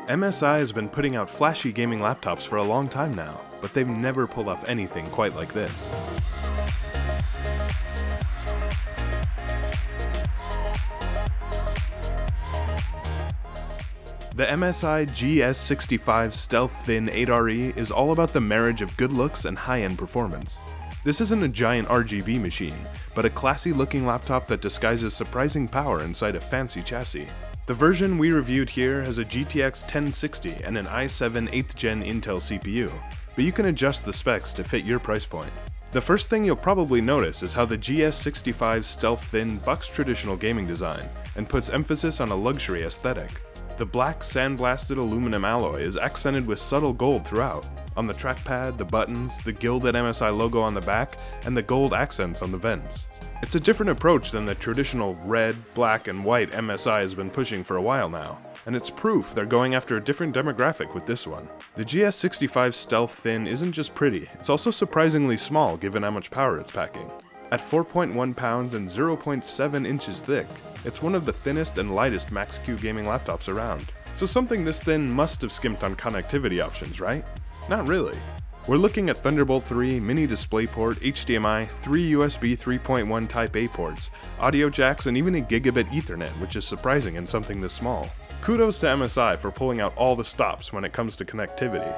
MSI has been putting out flashy gaming laptops for a long time now, but they've never pulled off anything quite like this. The MSI GS65 Stealth Thin 8RE is all about the marriage of good looks and high-end performance. This isn't a giant RGB machine, but a classy-looking laptop that disguises surprising power inside a fancy chassis. The version we reviewed here has a GTX 1060 and an i7 8th Gen Intel CPU, but you can adjust the specs to fit your price point. The first thing you'll probably notice is how the GS65 Stealth Thin bucks traditional gaming design and puts emphasis on a luxury aesthetic. The black sandblasted aluminum alloy is accented with subtle gold throughout, on the trackpad, the buttons, the gilded MSI logo on the back, and the gold accents on the vents. It's a different approach than the traditional red, black, and white MSI has been pushing for a while now, and it's proof they're going after a different demographic with this one. The GS65 Stealth Thin isn't just pretty, it's also surprisingly small given how much power it's packing. At 4.1 pounds and 0.7 inches thick, it's one of the thinnest and lightest Max-Q gaming laptops around. So something this thin must have skimped on connectivity options, right? Not really. We're looking at Thunderbolt 3, mini DisplayPort, HDMI, 3 USB 3.1 Type-A ports, audio jacks, and even a gigabit Ethernet, which is surprising in something this small. Kudos to MSI for pulling out all the stops when it comes to connectivity.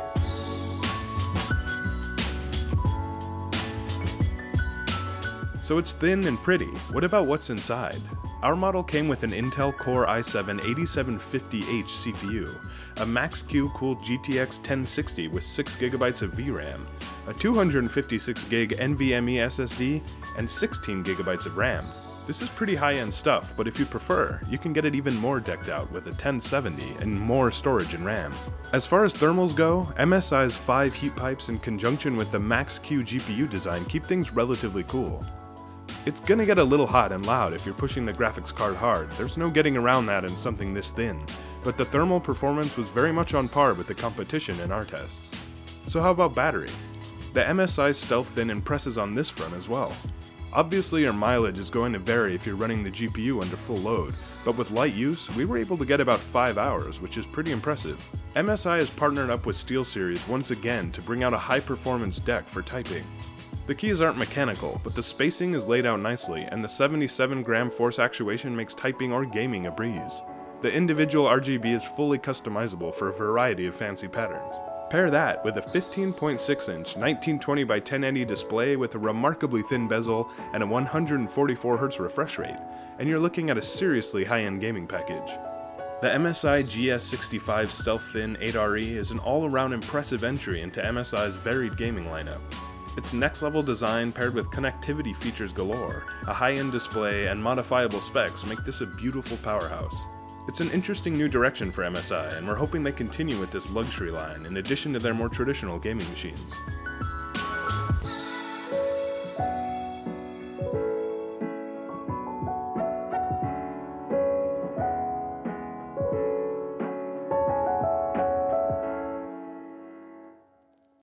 So it's thin and pretty, what about what's inside? Our model came with an Intel Core i7 8750H CPU, a Max-Q cooled GTX 1060 with 6GB of VRAM, a 256GB NVMe SSD, and 16GB of RAM. This is pretty high-end stuff, but if you prefer, you can get it even more decked out with a 1070 and more storage and RAM. As far as thermals go, MSI's 5 heat pipes in conjunction with the Max-Q GPU design keep things relatively cool. It's gonna get a little hot and loud if you're pushing the graphics card hard, there's no getting around that in something this thin, but the thermal performance was very much on par with the competition in our tests. So how about battery? The MSI Stealth Thin impresses on this front as well. Obviously your mileage is going to vary if you're running the GPU under full load, but with light use, we were able to get about 5 hours, which is pretty impressive. MSI has partnered up with SteelSeries once again to bring out a high-performance deck for typing. The keys aren't mechanical, but the spacing is laid out nicely, and the 77-gram force actuation makes typing or gaming a breeze. The individual RGB is fully customizable for a variety of fancy patterns. Pair that with a 15.6-inch 1920x1080 display with a remarkably thin bezel and a 144Hz refresh rate, and you're looking at a seriously high-end gaming package. The MSI GS65 Stealth Thin 8RE is an all-around impressive entry into MSI's varied gaming lineup. Its next-level design paired with connectivity features galore, a high-end display, and modifiable specs make this a beautiful powerhouse. It's an interesting new direction for MSI, and we're hoping they continue with this luxury line in addition to their more traditional gaming machines.